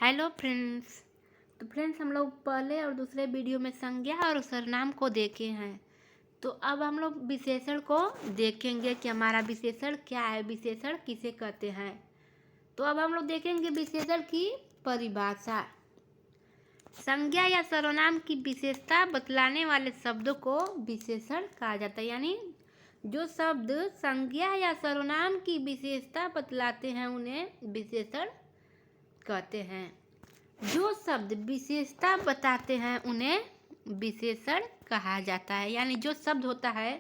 Hello friends. तो friends, हम लोग पहले और दूसरे वीडियो में संज्ञा और सर्वनाम को देखे हैं। तो अब हम लोग विशेषण को देखेंगे कि हमारा विशेषण क्या है, विशेषण किसे कहते हैं। तो अब हम लोग देखेंगे विशेषण की परिभाषा। संज्ञा या सर्वनाम की विशेषता बतलाने वाले शब्दों को विशेषण कहा जाता है। यानी जो शब्द संज्ञा या सर्वनाम की विशेषता बतलाते हैं उन्हें विशेषण कहते हैं। जो शब्द विशेषता बताते हैं उन्हें विशेषण कहा जाता है। यानी जो शब्द होता है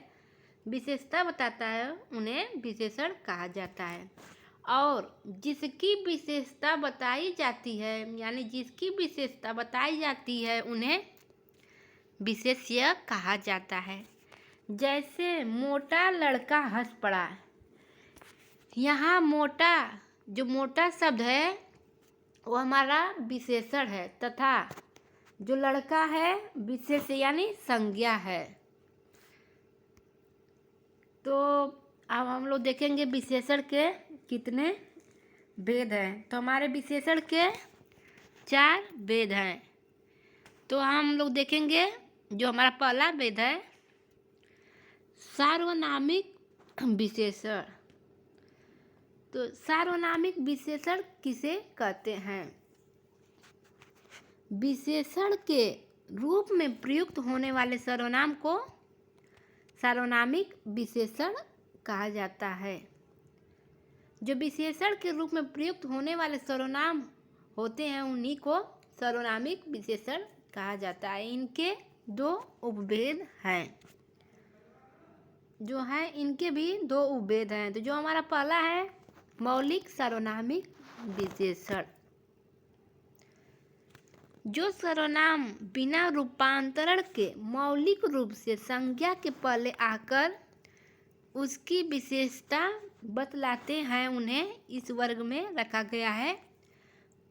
विशेषता बताता है उन्हें विशेषण कहा जाता है। और जिसकी विशेषता बताई जाती है, यानी जिसकी विशेषता बताई जाती है उन्हें विशेष्य कहा जाता है। जैसे मोटा लड़का हंस पड़ा। यहाँ मोटा, जो मोटा शब्द है वो हमारा विशेषण है, तथा जो लड़का है विशेष्य यानी संज्ञा है। तो अब हम लोग देखेंगे विशेषण के कितने भेद हैं। तो हमारे विशेषण के 4 भेद हैं। तो हम लोग देखेंगे जो हमारा पहला भेद है सार्वनामिक विशेषण। तो सार्वनामिक विशेषण किसे कहते हैं? विशेषण के रूप में प्रयुक्त होने वाले सर्वनाम को सार्वनामिक विशेषण कहा जाता है। जो विशेषण के रूप में प्रयुक्त होने वाले सर्वनाम होते हैं उन्हीं को सार्वनामिक विशेषण कहा जाता है। इनके 2 उपभेद हैं। जो है इनके भी 2 उपभेद हैं। तो जो हमारा पहला है मौलिक सार्वनामिक विशेषण। जो सर्वनाम बिना रूपांतरण के मौलिक रूप से संज्ञा के पहले आकर उसकी विशेषता बतलाते हैं उन्हें इस वर्ग में रखा गया है।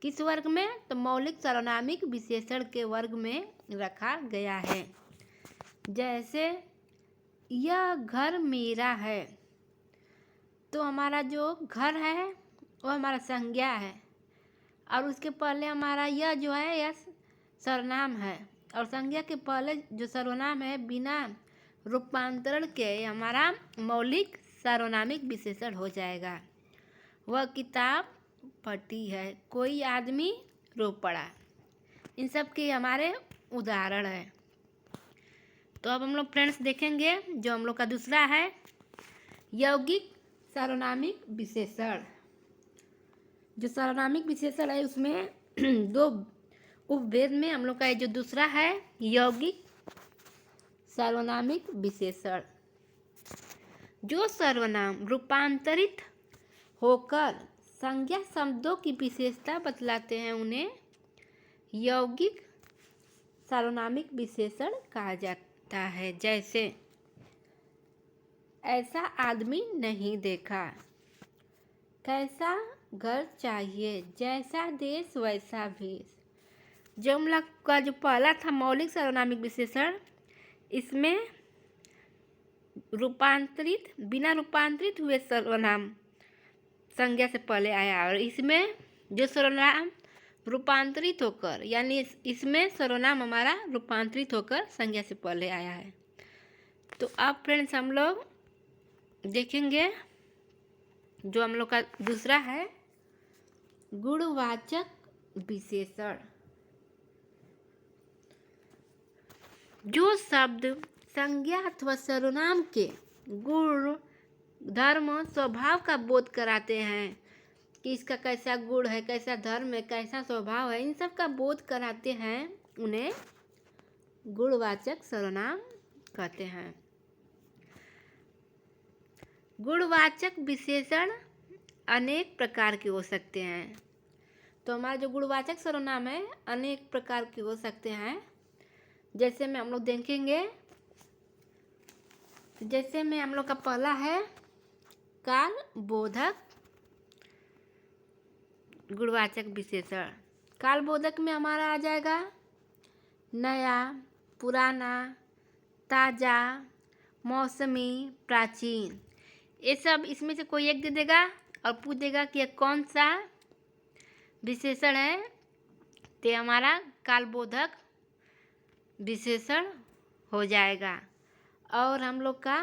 किस वर्ग में? तो मौलिक सार्वनामिक विशेषण के वर्ग में रखा गया है। जैसे यह घर मेरा है। तो हमारा जो घर है वो हमारा संज्ञा है और उसके पहले हमारा यह जो है यह सर्वनाम है। और संज्ञा के पहले जो सर्वनाम है बिना रूपांतरण के हमारा मौलिक सार्वनामिक विशेषण हो जाएगा। वह किताब फटी है, कोई आदमी रो पड़ा। इन सब के हमारे उदाहरण है। तो अब हम लोग फ्रेंड्स देखेंगे जो हम लोग का दूसरा है यौगिक सार्वनामिक विशेषण। जो सार्वनामिक विशेषण है उसमें 2 उपभेद में हम लोग का जो दूसरा है यौगिक सार्वनामिक विशेषण। जो सर्वनाम रूपांतरित होकर संज्ञा शब्दों की विशेषता बतलाते हैं उन्हें यौगिक सार्वनामिक विशेषण कहा जाता है। जैसे ऐसा आदमी नहीं देखा, कैसा घर चाहिए, जैसा देश वैसा भेष। जो हम लोग का जो पहला था मौलिक सार्वनामिक विशेषण, इसमें बिना रूपांतरित हुए सर्वनाम संज्ञा से पहले आया और इसमें जो सर्वनाम रूपांतरित होकर, यानी इसमें सर्वनाम हमारा रूपांतरित होकर संज्ञा से पहले आया है। तो अब फ्रेंड्स हम लोग देखेंगे जो हम लोग का दूसरा है गुणवाचक विशेषण। जो शब्द संज्ञा अथवा सर्वनाम के गुण, धर्म, स्वभाव का बोध कराते हैं कि इसका कैसा गुण है, कैसा धर्म है, कैसा स्वभाव है, इन सब का बोध कराते हैं उन्हें गुणवाचक सर्वनाम कहते हैं। गुणवाचक विशेषण अनेक प्रकार के हो सकते हैं। तो हमारा जो गुणवाचक सर्वनाम है अनेक प्रकार के हो सकते हैं। जैसे में हम लोग देखेंगे, जैसे में हम लोग का पहला है काल बोधक गुणवाचक विशेषण। काल बोधक में हमारा आ जाएगा नया, पुराना, ताज़ा, मौसमी, प्राचीन। ये सब इसमें से कोई एक दे देगा और पूछ देगा कि यह कौन सा विशेषण है ते हमारा कालबोधक विशेषण हो जाएगा। और हम लोग का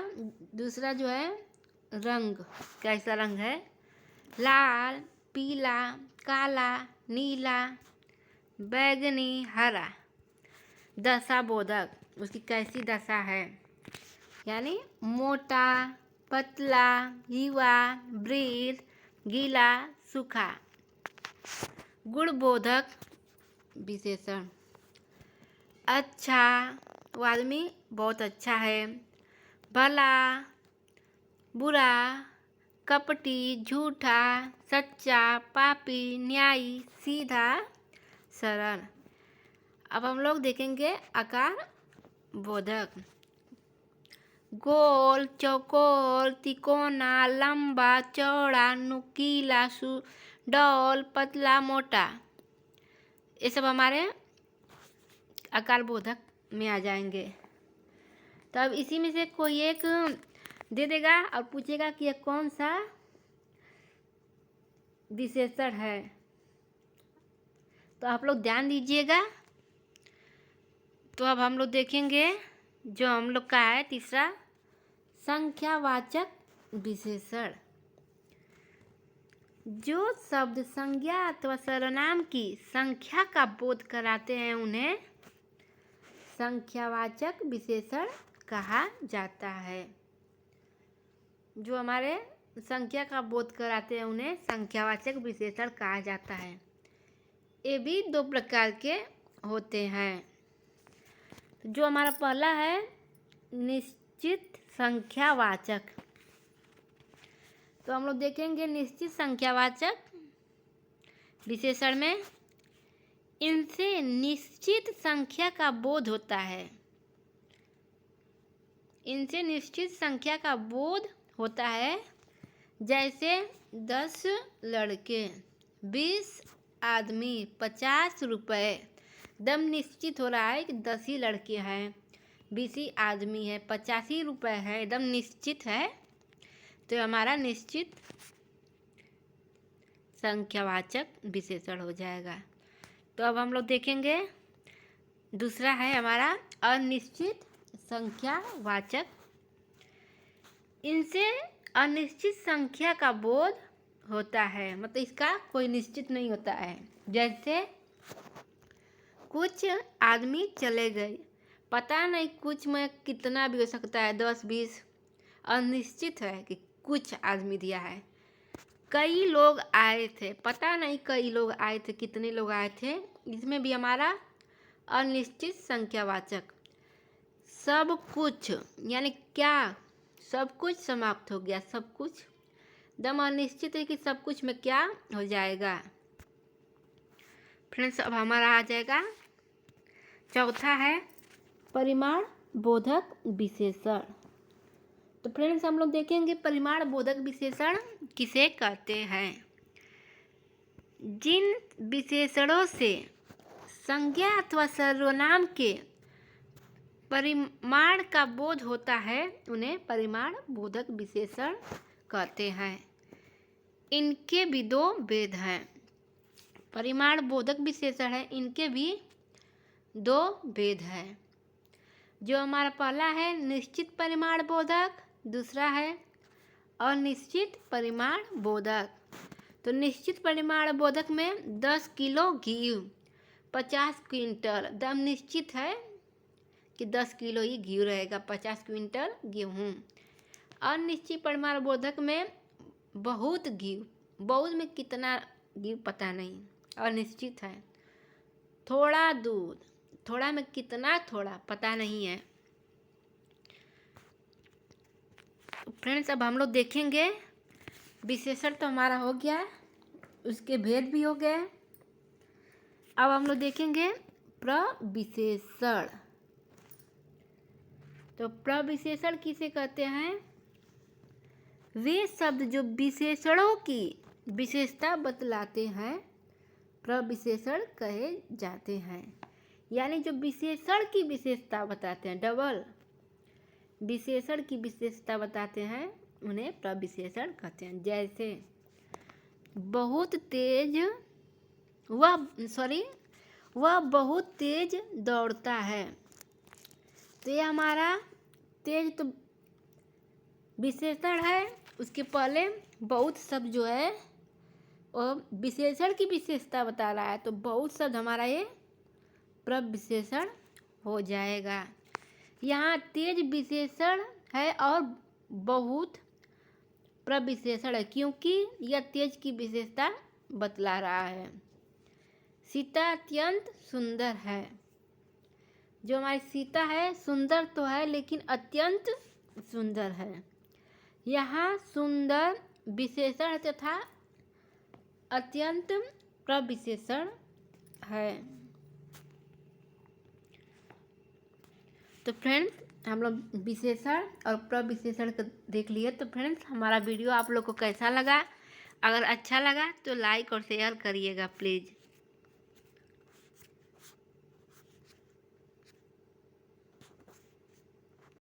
दूसरा जो है रंग, कैसा रंग है? लाल, पीला, काला, नीला, बैगनी, हरा। दशा बोधक, उसकी कैसी दशा है? यानी मोटा, पतला, युवा, वृद्ध, गीला, सूखा। गुणबोधक विशेषण, अच्छा, वो आदमी बहुत अच्छा है। भला, बुरा, कपटी, झूठा, सच्चा, पापी, न्यायी, सीधा, सरल। अब हम लोग देखेंगे आकार बोधक। गोल, चौकोर, तिकोना, लंबा, चौड़ा, नुकीला, सुडौल, पतला, मोटा। ये सब हमारे आकार बोधक में आ जाएंगे। तो अब इसी में से कोई एक दे देगा और पूछेगा कि यह कौन सा विशेषण है। तो आप लोग ध्यान दीजिएगा। तो अब हम लोग देखेंगे जो हम लोग का है तीसरा, संख्यावाचक विशेषण। जो शब्द संज्ञा अथवा सर्वनाम की संख्या का बोध कराते हैं उन्हें संख्यावाचक विशेषण कहा जाता है। जो हमारे संख्या का बोध कराते हैं उन्हें संख्यावाचक विशेषण कहा जाता है। ये भी दो प्रकार के होते हैं। जो हमारा पहला है निश्चित संख्यावाचक। तो हम लोग देखेंगे निश्चित संख्यावाचक विशेषण में इनसे निश्चित संख्या का बोध होता है। इनसे निश्चित संख्या का बोध होता है। जैसे 10 लड़के, 20 आदमी, 50 रुपये। दम निश्चित हो रहा है कि 10 ही लड़के हैं, 20 ही आदमी है, 50 ही रुपये है, एकदम निश्चित है। तो हमारा निश्चित संख्यावाचक विशेषण हो जाएगा। तो अब हम लोग देखेंगे दूसरा है हमारा अनिश्चित संख्यावाचक। इनसे अनिश्चित संख्या का बोध होता है, मतलब इसका कोई निश्चित नहीं होता है। जैसे कुछ आदमी चले गए, पता नहीं कुछ में कितना भी हो सकता है, 10 20, अनिश्चित है कि कुछ आदमी दिया है। कई लोग आए थे, पता नहीं कई लोग आए थे, कितने लोग आए थे, इसमें भी हमारा अनिश्चित संख्यावाचक। सब कुछ यानी क्या? सब कुछ समाप्त हो गया, सब कुछ दम अनिश्चित है कि सब कुछ में क्या हो जाएगा। फ्रेंड्स अब हमारा आ जाएगा चौथा है परिमाण बोधक विशेषण। तो फ्रेंड्स हम लोग देखेंगे परिमाण बोधक विशेषण किसे कहते हैं। जिन विशेषणों से संज्ञा अथवा सर्वनाम के परिमाण का बोध होता है उन्हें परिमाण बोधक विशेषण कहते हैं। इनके भी दो भेद हैं। परिमाण बोधक विशेषण है, इनके भी दो भेद हैं। जो हमारा पहला है निश्चित परिमाण बोधक, दूसरा है अनिश्चित परिमाण बोधक। तो निश्चित परिमाण बोधक में 10 किलो घी, 50 क्विंटल, दम निश्चित है कि 10 किलो ही घी रहेगा, 50 क्विंटल गेहूँ। अनिश्चित परिमाण बोधक में बहुत घी, बहुत में कितना घी पता नहीं, अनिश्चित है। थोड़ा दूध, थोड़ा में कितना थोड़ा पता नहीं है। फ्रेंड्स अब हम लोग देखेंगे विशेषण तो हमारा हो गया, उसके भेद भी हो गए। अब हम लोग देखेंगे प्रविशेषण। तो प्रविशेषण किसे कहते हैं? वे शब्द जो विशेषणों की विशेषता बतलाते हैं प्रविशेषण कहे जाते हैं। यानी जो विशेषण की विशेषता बताते हैं, डबल विशेषण की विशेषता बताते हैं उन्हें प्रविशेषण कहते हैं। जैसे बहुत तेज वह बहुत तेज दौड़ता है। तो ये हमारा तेज तो विशेषण है, उसके पहले बहुत शब्द जो है और विशेषण की विशेषता बता रहा है, तो बहुत शब्द हमारा ये प्रविशेषण हो जाएगा। यहाँ तेज विशेषण है और बहुत प्रविशेषण है, क्योंकि यह तेज की विशेषता बतला रहा है। सीता अत्यंत सुंदर है। जो हमारी सीता है सुंदर तो है, लेकिन अत्यंत सुंदर है। यहाँ सुंदर विशेषण तथा अत्यंत प्रविशेषण है। तो फ्रेंड्स, हम लोग विशेषण और प्रविशेषण को देख लिए। तो फ्रेंड्स, हमारा वीडियो आप लोग को कैसा लगा? अगर अच्छा लगा तो लाइक और शेयर करिएगा प्लीज़।